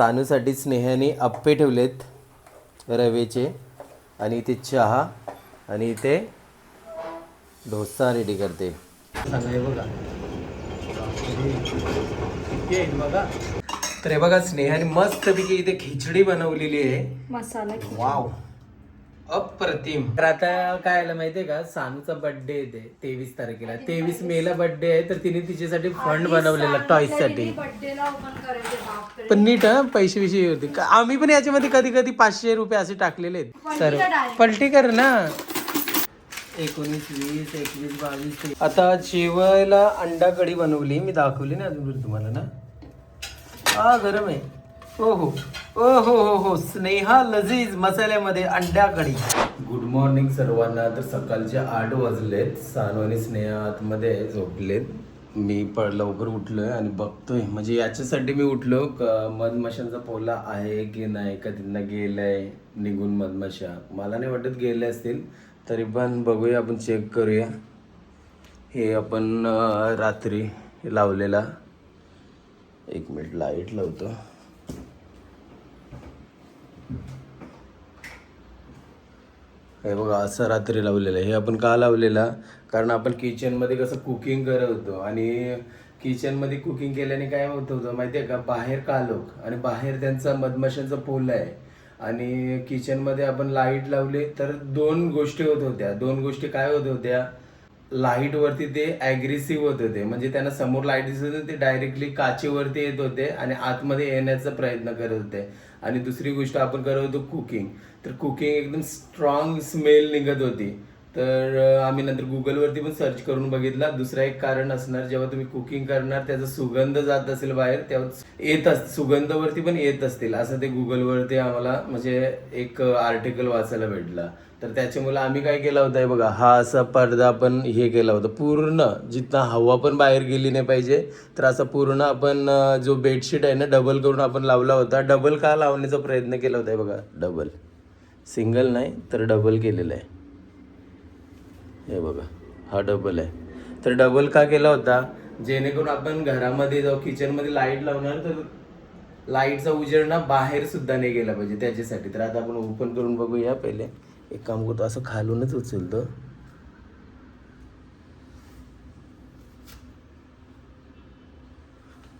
तानूसाठी स्नेहाने आप्पे ठेवलेत रव्याचे आणि इथे चहा आणि इथे डोसा रेडी करते. सांगा हे बघा बघा. तर हे बघा स्नेहाने मस्तपैकी इथे खिचडी बनवलेली आहे. मसाला वाव अप्रतिम. तर आता काय आलं माहितीये का, सानूचा बर्थडे येते 23 तारखेला. 23 मेला बर्थडे आहे, तर तिने तिच्यासाठी फंड बनवलेला टॉईज साठी. पण नीट पैसे विषयी होते. आम्ही पण याच्यामध्ये कधी कधी 500 रुपये असे टाकलेले आहेत. तर पलटी कर ना. 19, 20, 21, 22. आता जेवायला अंडा कढी बनवली, मी दाखवली ना अजून तुम्हाला ना. हा गरम आहे. हो हो हो हो हो हो. स्नेहा लजीज मसाल्यामध्ये अंडा कढी. गुड मॉर्निंग सर्वांना. तर सकाळचे 8 वाजलेत. सानू आणि स्नेहा आतमध्ये झोपलेत. मी लवकर उठलोय आणि बघतोय, म्हणजे याच्यासाठी मी उठलो मधमाशांचा पोला आहे की नाही, का त्यांना गेलाय निघून मधमाशा. मला नाही वाटत गेले असतील, तरी पण बघूया, आपण चेक करूया. हे आपण रात्री लावलेला. 1 मिनिट लाईट लावतो. हे बघा असं रात्री लावलेलं आहे. हे आपण का लावलेला, कारण आपण किचनमध्ये कसं कुकिंग करत होतो आणि किचनमध्ये कुकिंग केल्याने काय होत होतं माहिती आहे का, बाहेर कालोख आणि बाहेर त्यांचा मधमाशांचा पोल आहे आणि किचनमध्ये आपण लाईट लावली तर 2 गोष्टी होत होत्या. 2 गोष्टी काय होत होत्या, लाईटवरती ते ॲग्रेसिव्ह होत होते, म्हणजे त्यांना समोर लाईट दिसत होते, ते डायरेक्टली काचेवरती येत होते आणि आतमध्ये येण्याचा प्रयत्न करत होते. आणि दुसरी गोष्ट आपण करत होतो कुकिंग, तर कुकिंग एकदम स्ट्रॉंग स्मेल निघत होती. तर आम्ही नंतर गुगलवरती पण सर्च करून बघितला. दुसरा एक कारण असणार, जेव्हा तुम्ही कुकिंग करणार त्याचा सुगंध जात असेल बाहेर, तेव्हा सुगंधावरती पण येत असतील, असं ते गुगलवरती आम्हाला म्हणजे एक आर्टिकल वाचायला भेटला. तर त्याच्यामुळे आम्ही काय केलं होतं, बघा हा असा पडदा आपण हे केला होता पूर्ण, जिथं हवा पण बाहेर गेली नाही पाहिजे, तर असा पूर्ण आपण जो बेडशीट आहे ना डबल करून आपण लावला होता. डबल का लावण्याचा प्रयत्न केला होता, बघा डबल, सिंगल नाही तर डबल केलेला आहे. हे बघा हा डबल आहे. तर डबल का केला होता, जेणेकरून आपण घरामध्ये जाऊ किचनमध्ये लाईट लावणार तर लाईटचा उजेड ना बाहेर सुद्धा नाही गेला पाहिजे, त्याच्यासाठी. तर आता आपण ओपन करून बघूया. पहिले एक काम करतो, असं खालूनच उचलतो.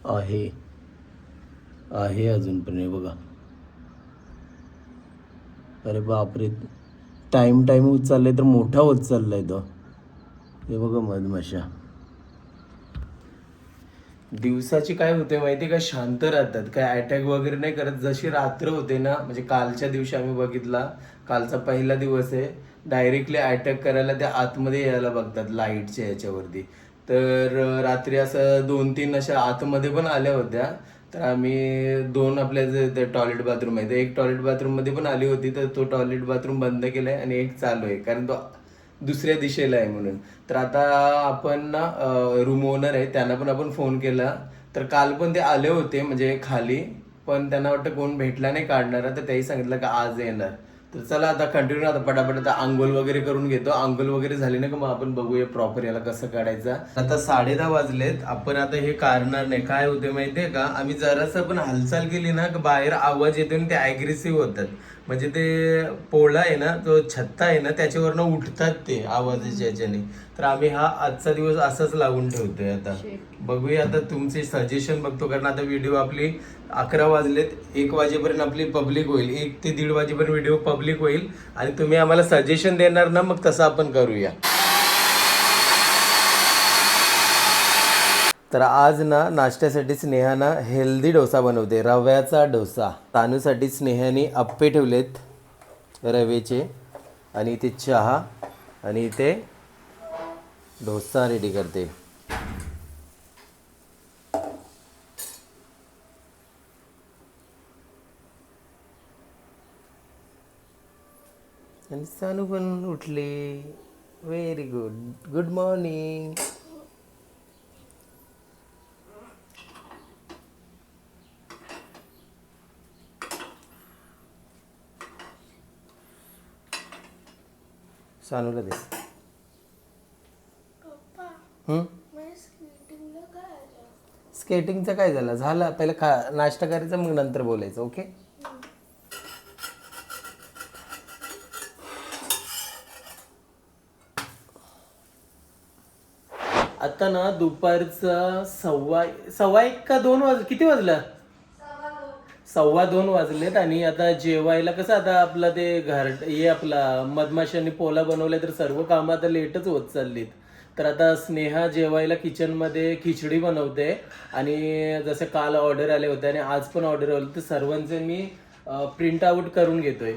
आहे आहे अजून पण, हे बघा. अरे बापरे, टाइम उचललाय तर मोठा होत चाललाय तो. हे बघा मधमाशा दिवसाची काय होते माहिती का, शांत राहतात, काय अटॅक वगैरे नाही करत. जशी रात्र होते ना, म्हणजे कालच्या दिवशी आम्ही बघितला, कालचा पहिला दिवस आहे, डायरेक्टली अटॅक करायला त्या आतमध्ये यायला बघतात लाईटच्या याच्यावरती. तर रात्री असं 2-3 अशा आतमध्ये पण आल्या होत्या. तर आम्ही 2 आपल्या जे टॉयलेट बाथरूम आहे, एक टॉयलेट बाथरूममध्ये पण आली होती, तर तो टॉयलेट बाथरूम बंद केलाय आणि एक चालू आहे, कारण तो दुसऱ्या दिशेला आहे म्हणून. तर आता आपण ना रूम ओनर आहे त्यांना पण आपण फोन केला. तर काल पण ते आले होते म्हणजे खाली, पण त्यांना वाटतं कोण भेटला नाही काढणारा, तर त्याही सांगितलं का आज येणार. तर चला आता कंटिन्यू, आता पटापट आता आंघोळ वगैरे करून घेतो. आंघोळ वगैरे झाली ना का मग आपण बघूया प्रॉपर याला कसं काढायचं. आता 10:30 वाजलेत. आपण आता हे काढणार नाही. काय होते माहितीये का, आम्ही जरासं पण हालचाल केली ना बाहेर आवाज येतो आणि ते ॲग्रेसिव्ह होतात. म्हणजे ते पोळा आहे ना, तो छत्ता आहे ना, त्याच्यावरनं उठतात ते आवाजाच्या याच्याने. तर आम्ही हा आजचा दिवस असाच लावून ठेवतोय. आता बघूया, आता तुमचे सजेशन बघतो, कारण आता व्हिडिओ आपली 11 वाजलेत, 1 वाजेपर्यंत आपली पब्लिक होईल, 1 ते 1:30 वाजेपर्यंत व्हिडिओ पब्लिक होईल आणि तुम्ही आम्हाला सजेशन देणार ना, मग तसं आपण करूया. तर आज ना नाश्त्यासाठी स्नेहाना हेल्दी डोसा बनवते, रव्याचा डोसा. तानूसाठी स्नेहाने आप्पे ठेवलेत रव्याचे आणि इथे चहा आणि इथे डोसा रेडी करते. आणि सानू पण उठले. Very good. Good morning. सानूला दे. स्केटिंगचं काय झालं झालं पहिलं नाश्ता करायचा मग नंतर बोलायचं. ओके. आता ना दुपारचा सव्वा एक का 2 वाजले, किती वाजलं? 2:15 वाजलेत. आणि आता जेवायला कसं आता आपलं ते हे आपला मधमाशांनी पोला बनवलाय तर सर्व कामं आता लेटच होत चाललीत. तर आता स्नेहा जेवायला किचनमध्ये खिचडी बनवते आणि जसे काल ऑर्डर आले होते आणि आज पण ऑर्डर आले तर सर्वांचे मी प्रिंट आउट करून घेतोय,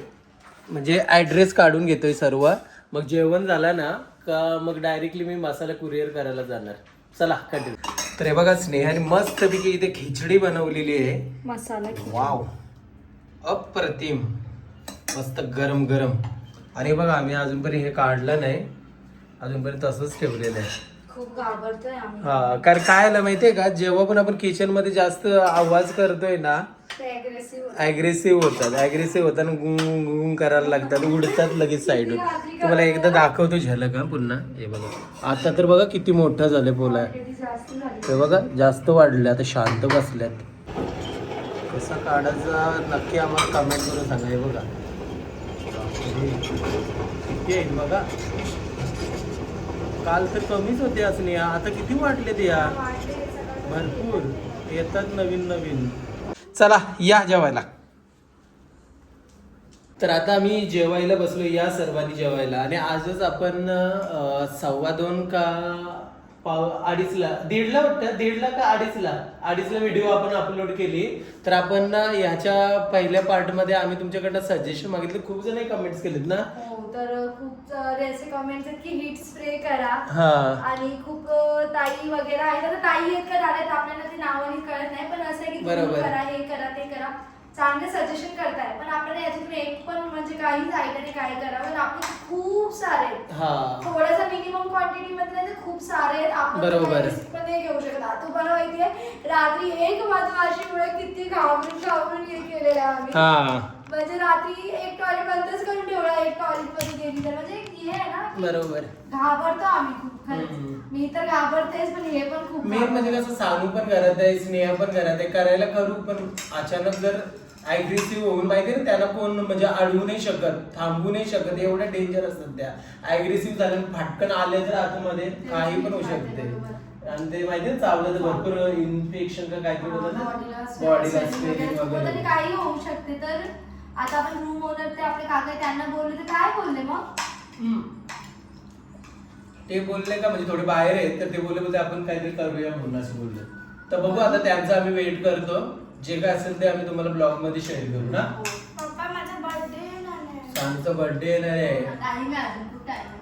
म्हणजे ॲड्रेस काढून घेतोय सर्व. मग जेवण झालं ना का मग डायरेक्टली मी मसाला कुरिअर करायला जाणार. चला कंटिन्यू. तर हे बघा स्नेहाने मस्तपैकी इथे खिचडी बनवलेली आहे, मसाला. वाव अप्रतिम, मस्त गरम गरम. आणि बघा आम्ही अजूनपर्यंत हे काढलं नाही, अजूनपर्यंत तसंच ठेवलेलं आहे. खूप घाबरतोय आम्ही. हा, कारण काय आलं माहितीये का, जेव्हा पण आपण किचन मध्ये जास्त आवाज करतोय ना ऍग्रेसिव्ह होतात आणि गुंग गुंग करायला लागतात, उडतात लगेच साईडून. तुम्हाला एकदा दाखवतो झलक हा पुन्हा. हे बघा आता तर बघा किती मोठा झालं पोला. हे बघा जास्त वाढले, आता शांत बसल्यात. कसा काढायचा नक्की आम्हाला कमेंट करून सांगा. हे बघा किती आहे बघा, काल तर कमीच होते असणे, आता किती वाढले ते या, भरपूर येतात नवीन नवीन. चला या जेवायला. तर आता आम्ही जेवायला बसलो, या सर्वांनी जेवायला. आणि आजच आपण 2:15 का 2:30ला 1:30ला वाटतं, 1:30ला का 2:30ला व्हिडिओ आपण अपलोड केली. तर आपण ना ह्याच्या पहिल्या पार्टमध्ये आम्ही तुमच्याकडनं सजेशन मागितले, खूप जण कमेंट्स केलेत ना. तर खूप असे कमेंट्स आहेत की हीट स्प्रे करा. आणि खूप ताई वगैरे आहेत, आता ताई आहेत का झाल्यात आपल्याला ते नावाने कळत नाही, पण असं आहे की तुम्ही करा, हे करा, ते करा, चांगले सजेशन करताय. पण आपल्याला याच्यातून एक पण म्हणजे काहीच आयडिया नाही काय करावं. आपले खूप सारे थोडासा मिनिमम क्वांटिटी मध्ये खूप सारे आहेत, आपण पण नाही घेऊ शकत. तुम्हाला माहितीये रात्री 1 मधमाशीमुळे किती घाबरून हे केलेलं आम्ही. म्हणजे रात्री एक टॉयलेट बंदच करून ठेवला, एक टॉयलेट मध्ये गेली तर म्हणजे हे आहे ना, बरोबर घाबरतो आम्ही खूप. मी तर घाबरतेच, पण हे पण खूप मेन म्हणजे कसं, सानू पण घरात आहे, स्नेहा पण घरात आहे, करायला करू, पण अचानक जर ऍग्रेसिव्ह होऊन माहितीये ना, त्यांना कोण म्हणजे अडवू नाही शकत, थांबवू नाही शकत, एवढ्या डेंजर असतात त्या. ऍग्रेसिव्ह झालं फाटकन आले तर आतमध्ये काही पण होऊ शकते. आणि ते माहितीये चावलं तर भरपूर इन्फेक्शन का काहीतरी होतं ना, बॉडीला स्वेलिंग वगैरे काही होऊ शकते. तर आता आपण रूम ओनर ते आपले काका त्यांना बोलले तर काय बोलले मग? ते बोलले का म्हणजे थोडे बाहेर आहेत, तर ते बोलले आपण काहीतरी करूया म्हणून असं बोलले. तर बघू आता त्यांचा आम्ही वेट करतो, जे काय असेल ते आम्ही तुम्हाला ब्लॉग मध्ये शेअर करू ना. पप्पा माझा बर्थडे येणार आहे. सांगचा बर्थडे येणार आहे, टाइम आहे अजून खूप टाइम आहे.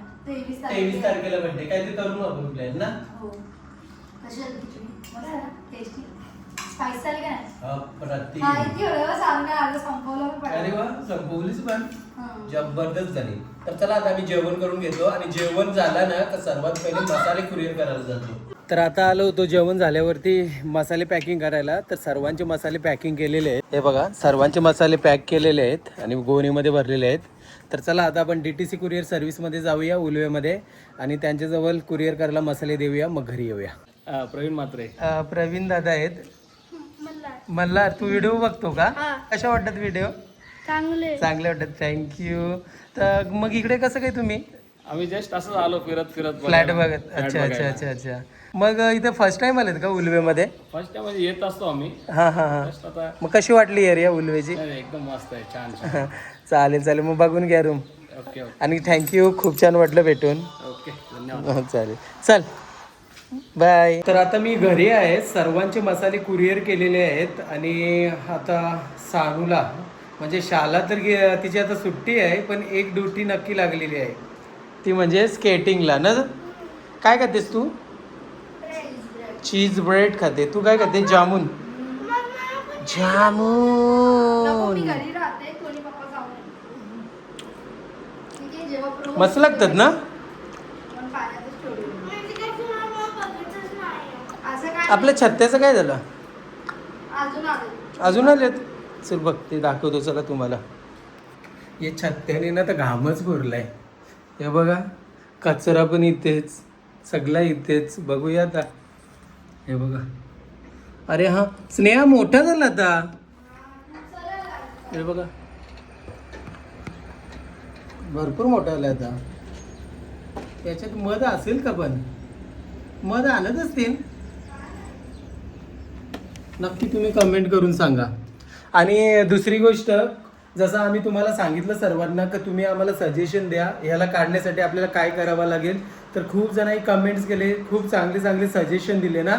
23 तारखेला बर्थडे, काहीतरी करू ना आपण प्लॅन ना. हो. कशी आहे खिचडी? मस्त आहे ना, टेस्टी. स्पाइस आली काय? प्रतिम. हा इतकी वेळ सांगणार, आज संपवलं पण. अरे वा, संपवलीच पण जबरदस्त झाली. तर चला आता आम्ही जेवण करून घेतो, आणि जेवण झालं ना तर सर्वात पहिले मसाले कुरिअर करायला जातो. तर आता आलो होतो जेवण झाल्यावरती मसाले पॅकिंग करायला. तर सर्वांचे मसाले पॅकिंग केलेले आहेत, हे बघा सर्वांचे मसाले पॅक केलेले आहेत आणि गोणीमध्ये भरलेले आहेत. तर चला आता आपण DTC कुरिअर सर्व्हिसमध्ये जाऊया उलवेमध्ये, आणि त्यांच्याजवळ कुरिअर करायला मसाले देऊया, मग घरी येऊया. प्रवीण मात्रे. प्रवीण दादा आहेत. मल्हार, तू व्हिडिओ बघतो का? कशा वाटतात व्हिडिओ? चांगले वाटतात, थँक्यू. तर मग इकडे कसं काय तुम्ही? आम्ही जस्ट असं आलो फिरत फ्लॅट बघत. अच्छा अच्छा अच्छा अच्छा. मग इथे फर्स्ट टाइम आलेत का उलवेमध्ये? फर्स्ट टाइम म्हणजे येत असतो आम्ही. हा. मग कशी वाटली एरिया उलवेची? एकदम मस्त आहे, छान. चालेल मग बघून घ्या रूम. ओके. आणि थँक्यू, खूप छान वाटलं भेटून. ओके, धन्यवाद. चालेल, चल बाय. तर आता मी घरी आहे, सर्वांचे मसाले कुरिअर केलेले आहेत. आणि आता सानूला म्हणजे शाला तर तिची आता सुट्टी आहे, पण एक ड्युटी नक्की लागलेली आहे, ती म्हणजे स्केटिंगला ना. काय खातेस तू? चीज ब्रेड खाते. तू काय खाते? जामून. मस्त लागतात ना. आपल्या छत्त्याचं काय झालं? अजून आलेत. चल बघ ते दाखवतो चला तुम्हाला. हे छत्त्याने ना तर घामच भरलाय. हे बघा कचरा पण इथेच, सगळा इथेच. बघूया आता. हे बघा अरे हा स्नेहा मोठा झाला आता. हे बघा भरपूर मोठा झाला आता. त्याच्यात मध असेल का? पण मध आणत असतील नक्की, तुम्ही कमेंट करून सांगा. आणि दुसरी गोष्ट, जसं आम्ही तुम्हाला सांगितलं सर्वांना की तुम्ही आम्हाला सजेशन द्या ह्याला काढण्यासाठी आपल्याला काय करावं लागेल, तर खूप जणांनी कमेंट्स केले, खूप चांगले चांगले सजेशन दिले ना.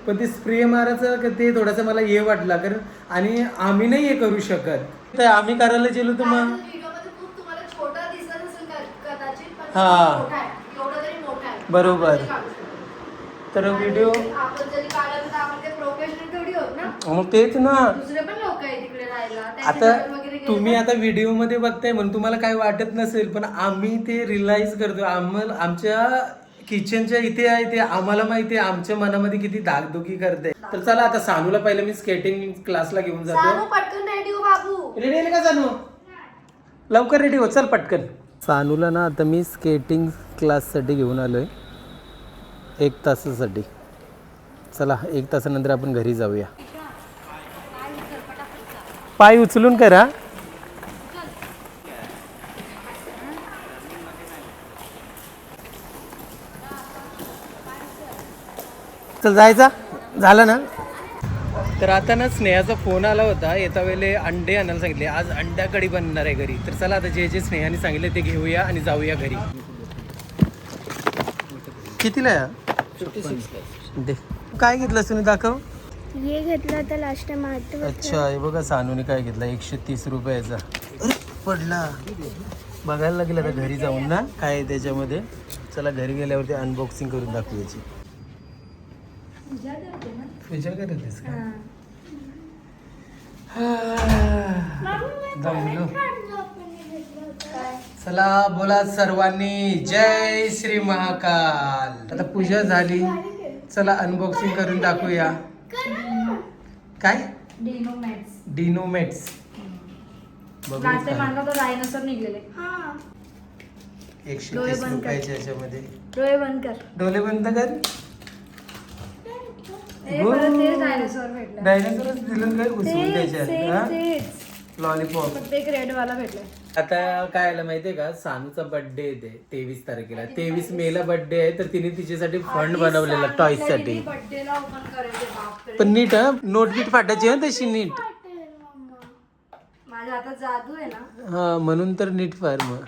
पण ते स्प्रे मारायचं ते थोडंसं मला हे वाटलं, कारण आणि आम्ही नाही हे करू शकत, तर आम्ही करायला गेलो तर मग व्हिडिओमध्ये खूप तुम्हाला छोटा दिसत असेल कदाचित, पण हा. मोठा आहे, एवढा तरी मोठा आहे. बरोबर. आपण ते काढू शकतो. तर व्हिडिओ आणि आपण जरी काढलं तर आपण ते प्रोफेशनल थोडी होत ना. मग तेच ना. दुसरे पण लोक आहे तिकडे राहायला, त्यांचे आता घर वगैरे गेले तुम्ही तर- आता व्हिडिओ मध्ये बघताय म्हणून तुम्हाला काय वाटत नसेल, पण आम्ही ते रिअलाइज करतो. आम्हाला आमच्या किचनच्या इथे आहे ते आम्हाला माहिती आहे आमच्या मनामध्ये किती धाकधुकी करते. तर चला आता सानूला पहिलं मी स्केटिंग क्लासला घेऊन सानू जातो. पटकन रेडी हो बाबू. रेडी आहे का सानू? लवकर रेडी हो, चल पटकन. सानूला ना आता मी स्केटिंग क्लाससाठी घेऊन आलोय 1 तासासाठी. चला 1 तासानंतर आपण घरी जाऊया. पाय उचलून करा. चल जायचा झालं ना. तर आता ना स्नेहाचा फोन आला होता, येता वेळेला अंडे आणायला सांगितले. आज अंडा कढी बनणार आहे घरी. तर चला आता जे जे स्नेहाने सांगितले ते घेऊया आणि जाऊया घरी. कितीला आहे? दे. काय घेतलं तुम्ही दाखव. ये घेतलं तर लास्ट टाइम आठवत. अच्छा हे बघा सानूने काय घेतला 130 रुपयाचा. अरे पडला. बघायला लागेल आता घरी जाऊन ना काय आहे त्याच्यामध्ये. चला घरी गेल्यावरती अनबॉक्सिंग करून दाखवायची. पूजा करतेस का? जमलो. चला बोला सर्वांनी जय श्री महाकाल. आता पूजा झाली, चला अनबॉक्सिंग करून दाखवूया. काय डिनोमॅट्स बघू. नाश्ते मांडला तर डायनोसॉर निघलेले. 130 रुपयाच्या याच्यामध्ये. डोळे बंद कर. डोले बंद कर. परत तेच डायनोसॉर भेटला. डायनासोरच दिलं काय घुसवून त्याच्यात लॉलीपॉप. फक्त एक रेड वाला भेटलाय. आता काय आलं माहितीये का, सानूचा बर्थडे आहे 23 तारखेला. 23 मेला बर्थडे आहे, तर तिने तिच्यासाठी फंड बनवलेला टॉईज साठी. बर्थडेला ओपन करायचे बापरे. पण नीट नोट बीट फाटायची ना तशी नीट. माझ्या हातात जादू आहे ना. हा म्हणून तर नीट फार. मग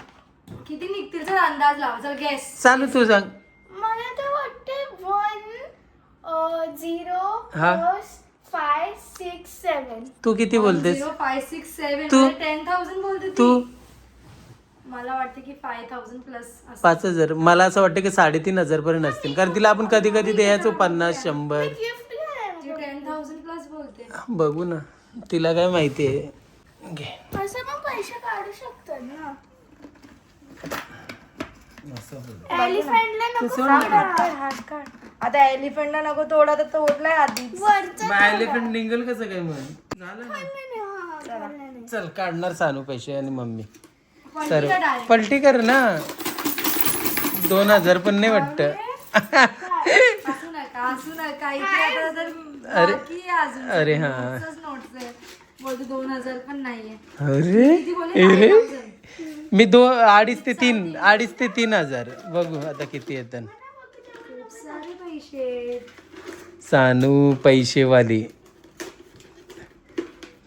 किती निघतील तर अंदाज लावा. चल गेस. चालू तू सांग. मला तर वाटते 1 0 हा. 5 6 7. तू किती बोलतेस? 0 5 6 7 तू? 10,000 बोलते तू मला वाटतं की 5,000 प्लस 5,000. मला असं वाटतं की 3,500 पर्यंत असतील, कारण तिला आपण कधी कधी द्यायचो 50 100. गिफ्ट घ्या. 10,000 प्लस बोलते. बघू ना तिला काय माहिती आहे. घे. असं मग पैसे काढू शकतात ना. एलिफंटला नको हात काढ. आता एलिफंटला नको तोडा, तर तोडलाय आधीच. वरचं एलिफंट निघेल कसं काय मग. झालं ना. चल काढणार सानू पैसे आणि मम्मी. तर पलटी कर ना. 2,000 पण नाही वाटत. असू नका इथे आता तर अरे. बाकी आहे अजून. अरे हा. नोट्स आहे. बोलते 2,000 पण नाहीये. अरे किती बोलले? 5,000. मी 2.5 ते 3,000 बघू आता किती येतात. खूप सारे पैसे. सानू पैसेवाली.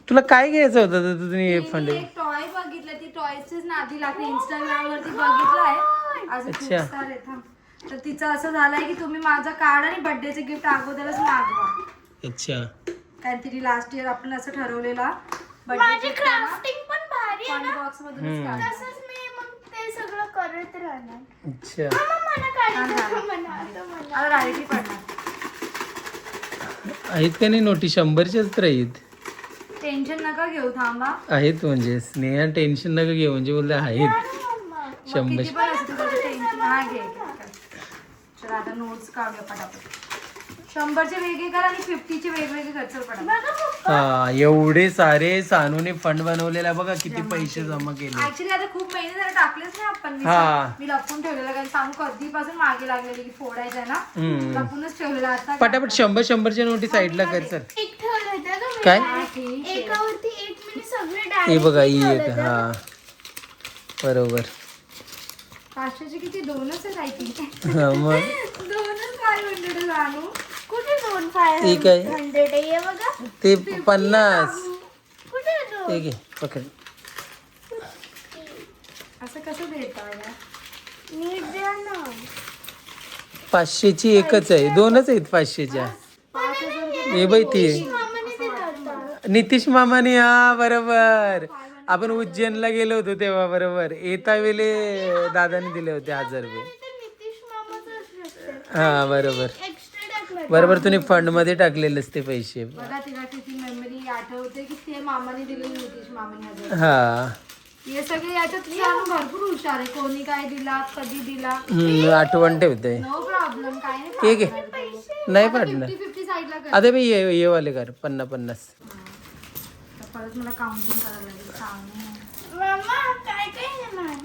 तुला काय घ्यायचं होतं तर तुम्ही फंड. मी एक टॉय बघितलं, ती टॉयचेच नादी लागते. इंस्टाग्राम वरती बघितलंय. अजून खूप अच्छा. सारे थांब. तर तिचं असं झालंय की तुम्ही माझं कार्ड आणि बर्थडेचे गिफ्ट अगोदरच मागवा. अच्छा. कारण तिने लास्ट इयर आपण असं ठरवलेला माझी क्राफ्टिंग पण भारी आहे ना. बॉक्स मधूनच काढ. तसंच मी मग ते सगळं करत राहणार. अच्छा. मला काढायचं म्हणा आता मला. आता डायरेक्टली पडणार. आहेत का नाही नोटी? 100च्याच तर आहेत. टेन्शन नका घेऊ, थांबा. आहेत म्हणजे स्नेहा टेन्शन नका घेऊ म्हणजे बोलले आहेत. मग 100. किती पण असू तुझं टेन्शन. हा घे. चला आता नोट्स काढूया पटापट. 100चे वेगळे कर आणि 50चे वेगवेगळे कर. चल पटापट. हा एवढे सारे सानूने फंड बनवलेला बघा किती पैसे जमा केले. ऍक्च्युली आता खूप महिने झाले टाकलेच नाही आपण. मी लपून ठेवलेलं कारण सांगू कधीपासून मागे लागलेली की फोडायचं ना, लपूनच ठेवलेलं. आता पटापट 100-100च्या नोटी साईडला कर सर. एक ठेवलं होतं का मी? काय एकावरती एक मी सगळे हे डायरेक्ट बघा ही एक. हा बरोबर. 500चे किती 2च आहेत आय थिंक. हा मग 2च काय म्हणते सांगू. कुठे 2 ठीक आहे. 500 आहे बघा. ते 50. कुठे 2? ते घे पकड. असं कसं देता यार. नीट द्या ना. 500ची एकच आहे, 2च आहेत 500च्या. हे बाई ती मामाने दिला होता. नितीश मामाने. हा बरोबर. आपण उज्जैनला गेलो होतो तेव्हा बरोबर येता वेळे दादाने दिले होते 1000 रुपये. ते नितीश मामाचं असतं. हा बरोबर एक्स्ट्रा टाकलं. बरोबर. तुम्ही फंड मध्ये टाकलेलेच ते पैसे. बघा तिला किती मेमरी आठवते की ते मामाने दिले नितीश मामाने 1000. हा हे सगळे याच्यात सांगू भरपूर हुशार आहे. कोणी काय दिला कधी दिला आठवण ठेवते. No problem. काय नाही ठीक आहे नाही पडणार. 50-50 साईडला कर. अरे भाई ये वाले कर 50-50. परत मला काउंटिंग करायला लागेल. सांग मामा काय काय येणार?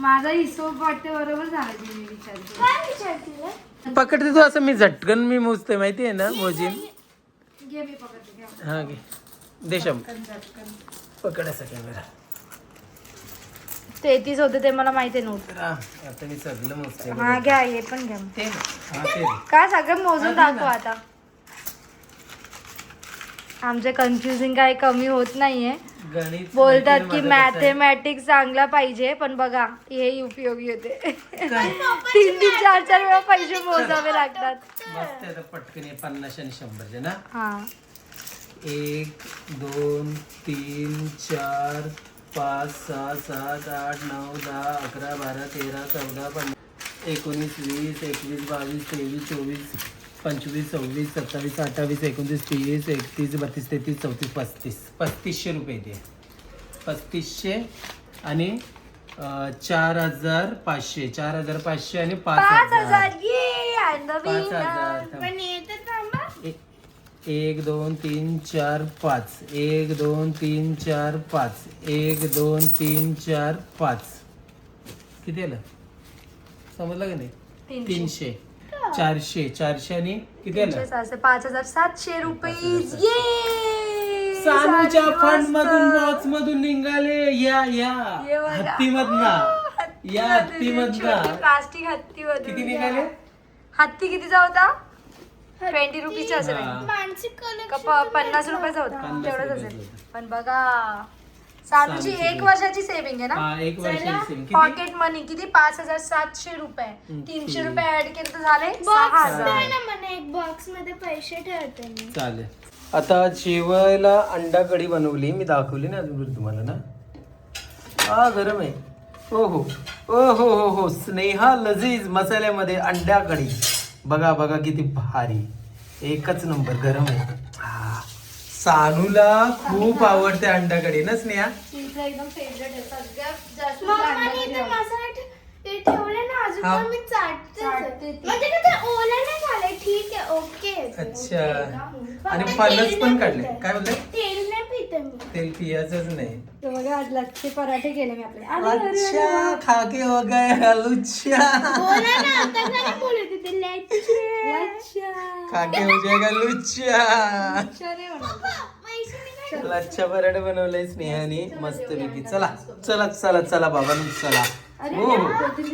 माझा हिशोब वाटते बरोबर झाला ते मी विचारते. काय विचारलं? पकडते तू असं. मी झटकन मी मोजते माहिती आहे ना मोजीन. घे मी पकडते घ्या. हा घे देशम झटकन. पकड असं कॅमेरा. 33 होते ते मला माहिती नव्हतं. आता मी सगळं मोजते. हा घ्या हे पण घ्या. ते ना. हा ते दे. काय सगळं मोजून दाखव आता. आमचे कन्फ्युजिंग काय कमी होत नाहीये. गणित बोलतात माहिती की आहे माझं कसं आहे. मॅथमॅटिक्स चांगला पाहिजे पण बघा हे उपयोगी होते. 3-3, 4-4 वेळा पैसे मोजावे लागतात. मस्त आहे. आता पटकन आहे 50 आणि 100 ना. हा 1 2 3 4 5 6 7 8 9 10 11 12 13 14 15 19 20 21 22 23 24 25 26 27 28 29 30 31 32 33 34 35 3500 रुपये दे. 3500 आणि 4500 4500 आणि 5000. 5,000 ये and the winner. 5000. पण येतात मामा. 1 2 3 4 5 1 2 3 4 5 1 2 3 4 5 किती आलं समजलं का नाही. 300 400 400 आणि किती आलं. 5,700 रुपये. ये सानूच्या फंड मधून बॉक्स मधून निघाले. या या ये बघा. हत्ती मधना या हत्ती मधना प्लास्टिक हत्ती किती निघाले. हत्ती कितीचा होता. 20 रुपीचा असेल. हा. मानसिक का 50 रुपयाचा होता. 50 तेवढंच रुपयाचा असेल. होता. पण बघा सानूची 1 वर्षाची सेविंग आहे ना. हा 1 वर्षाची किती. पॉकेट मनी किती 5,700 रुपये. 300 रुपये ऍड केले तर झाले बॉक्स 6,000. द्या ना मला. एक बॉक्स मध्ये पैसे ठेवते मी. चालेल. आता जेवायला अंडा कढी बनवली. मी दाखवली ना अजून तुम्हाला ना. हा गरम आहे. ओ हो हो हो स्नेहा लजीज मसाल्यामध्ये अंडा कढी. बघा बघा किती भारी. एकच नंबर गरम आहे. हा सानूला खूप आवडते अंडा कढी ना स्नेहा. तिचं एकदम फेवरेट आहे. सगळ्यात जास्त मम्माने इथे मसाला ते ठेवले ना अजून हा. पण मी चाटते. चाटते ते. म्हणजे का ते ओलं नाही झालंय. ठीक आहे ओके. अच्छा आणि फणस पण काढले. काय बोलते. तेल नाही पिते मी. तेल पियाचंच नाही. तर बघा आज लच्छे पराठे केले मी आपले. अरे, अरे, अरे, अच्छा खाके हो गए लुच्चा. बोला ना आता काय बोलत होते लच्छे. लच्छा. खाके हो जाएगा लुच्चा. लच्छा नाही म्हणायचं. पैसे नाही काय. लच्छा पराठे बनवलंय स्नेहाने मस्त पैकी. चला चला चला चला बाबा चला. हो हो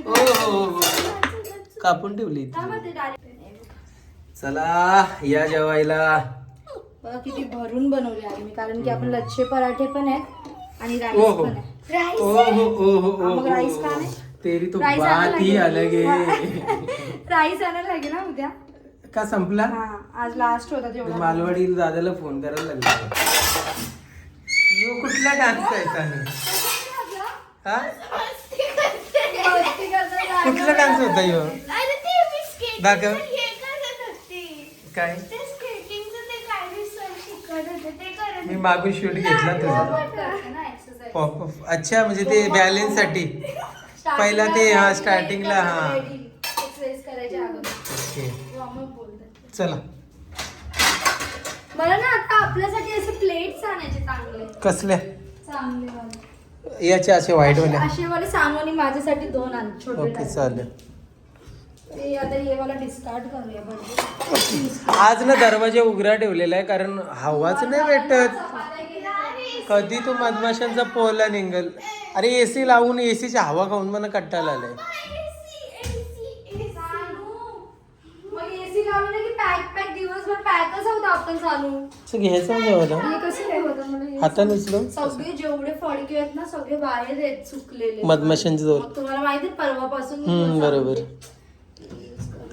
हो हो कापून ठेवली ती. थांबा ते direct. चला या जेवायला. बघा किती भरून बनवले आहे मी कारण की आपण लच्छे पराठे पण आहेत आणि राईस ओहो. पण आहे. ओ मग राईस का नाही? तेरी तो राईस बात आणायला ही लागेल. अलग आहे. राईस आणायला लागेल ना उद्या. का संपला. हा आज लास्ट होता ते तेवढा. मालवडी दादाला फोन करायला लागला. यो कुठला डान्स आहे सांग. हा कुठला डान्स होता यो. अरे ते मी skating दाखव. चं हे करत होते. काय ते स्केटिंगचं ते काय सर शिकवत होते ते करत मी मागून शूट घेतला तुझा. पॉप अच्छा म्हणजे ते बॅलेन्स साठी पहिला ते हा स्टार्टिंगला हा एक्सरसाइज करायच्या अगोदर ओके मग बोलतात. चला मला ना आता आपल्यासाठी असे प्लेट्स आणायचे चांगले कसल्या चांगले वाले याचे असे व्हाईट वाले असे वाले सांगू आणि माझ्यासाठी 2 आण छोटे ओके टाईप. चालेल. ते आता हे वाला डिस्कार्ड करूया बर्थडे आज ना दरवाजा उघडा ठेवलेला आहे कारण हवाच नाही भेटत. कधी तो मधमाशांचा पोला निघल. अरे एसी लावून एसीची हवा खाऊन मला कट्टाला आलाय. मग एसी लावलं ना की पॅक दिवसभर पॅकच होतं आपण चालू. घ्यायचं जेवायला हे कसं काय होतं मला हे हाताने उचलून सगळे जेवढे फडके आहेत ना सगळे बाहेर आहेत सुकलेले मधमाशांची जवळ. मग तुम्हाला माहिती आहे परवापासून मी दिवस बरोबर.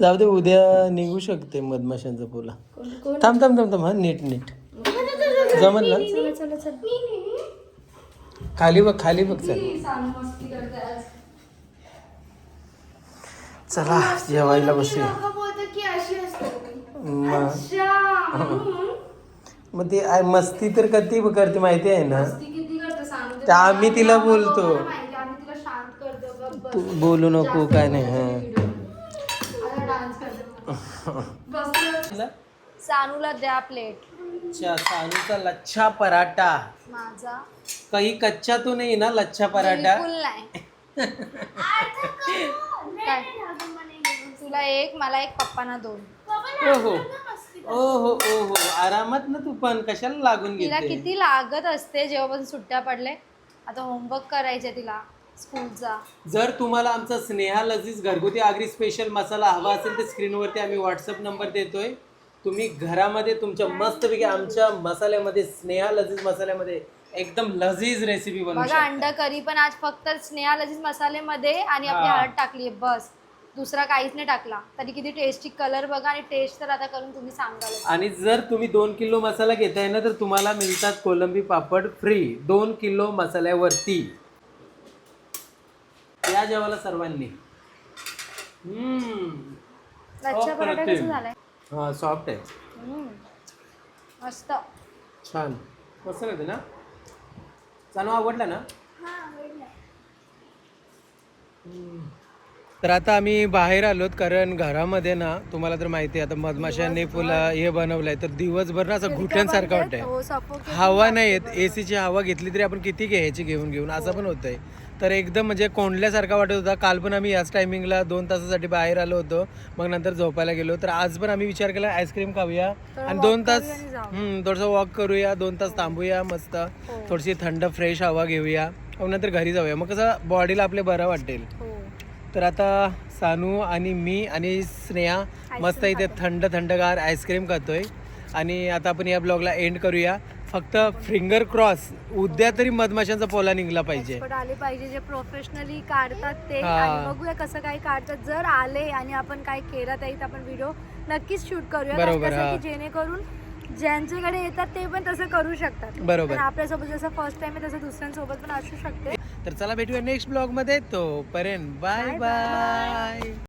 जाऊ दे उद्या निघू शकते मधमाशांचा पोला. कोण थांब थांब थांब थांब हा नीट नीट जमल ना. चला चला खाली बघ खाली बघ चल. सांग मस्ती करते आज. चला जेवायला बसूया. लोकं बोलतात की अशी असते मग मग ते मस्ती तर कधी करते माहिती आहे ना. मस्ती किती करते सांग ते आम्ही तिला बोलतो. आम्ही तिला शांत करतो गप्प बस. तू बोलू नको काय नाही. आता डान्स करतो बस. सानूला द्या प्लेट. सानूचा लच्छा पराठा. माझा काही कच्चा तो नाही ना लच्छा पराठा. बिलकुल नाही. काय तुला 1 मला 1 पप्पांना 2. ओहो ओहो ओहो आरामात ना तू पण कशाला लागून तिला घेते. किती लागत असते जेव्हापासून सुट्ट्या पडले. आता होमवर्क करायचे तिला स्कूलचा. जर तुम्हाला आमचा स्नेहा लजीज घरगुती आगरी स्पेशल मसाला हवा असेल तर स्क्रीनवरती आम्ही व्हॉट्सअप नंबर देतोय. तुम्ही घरामध्ये तुमच्या मस्तपैकी आमच्या मसाल्यामध्ये स्नेहा लजीज मसाल्यामध्ये एकदम लजीज रेसिपी बनवू बघा शकता. अंडा करी पण आज फक्त स्नेहा लजीज मसाल्यामध्ये आणि आपली हळद टाकली आहे बस. दुसरा काहीच नाही टाकला तरी किती टेस्टी कलर बघा. आणि टेस्ट तर आता करून तुम्ही सांगाल. आणि जर तुम्ही 2 किलो मसाला घेताय ना तर तुम्हाला मिळतात कोलंबी पापड फ्री 2 किलो मसाल्यावरती. या जेवायला सर्वांनी. लच्छा पराठा कसं झालाय. हा सॉफ्ट आहे. मस्त छान मस्त होते ना. चालू आवडला ना. तर आता आम्ही बाहेर आलोत कारण घरामध्ये ना तुम्हाला तर माहिती आहे आता मधमाशांनी फुला हे बनवलंय तर दिवसभर ना असं घुट्यांसारखं वाटतंय. हवा नाही येत. एसीची हवा घेतली तरी आपण किती घ्यायची घेऊन असं पण होतंय. तर एकदम म्हणजे कोंडल्यासारखा वाटत होता. काल पण आम्ही याच टायमिंगला 2 तासासाठी बाहेर आलो होतो मग नंतर झोपायला गेलो. तर आज पण आम्ही विचार केला आईस्क्रीम खाऊया आणि 2 तास थोडंसं वॉक करूया 2 तास थांबूया मस्त थोडीशी थंड फ्रेश हवा घेऊया मग नंतर घरी जाऊया. मग कसं बॉडीला आपले बरं वाटेल. तर आता सानू आणि मी आणि स्नेहा मस्त इथे थंडगार आईस्क्रीम खातोय. आणि आता आपण या ब्लॉगला एंड करूया. फक्त फिंगर क्रॉस उद्या तरी मधमाशांचा पोला निघला पाहिजे. आले पाहिजे जे प्रोफेशनली काढतात ते. आणि बघूया कसं काय काढतात. जर आले आणि आपण काय केलं तर आपण व्हिडिओ नक्कीच शूट करूया. बरोबर, की जेणेकरून ज्यांच्याकडे येतात ते पण तसं करू शकतात. बरोबर. आपल्यासोबत जसं फर्स्ट टाइम आहे तसं दुसऱ्यांसोबत पण असू शकते. तर चला भेटूया नेक्स्ट ब्लॉग मध्ये. तोपर्यंत बाय बाय.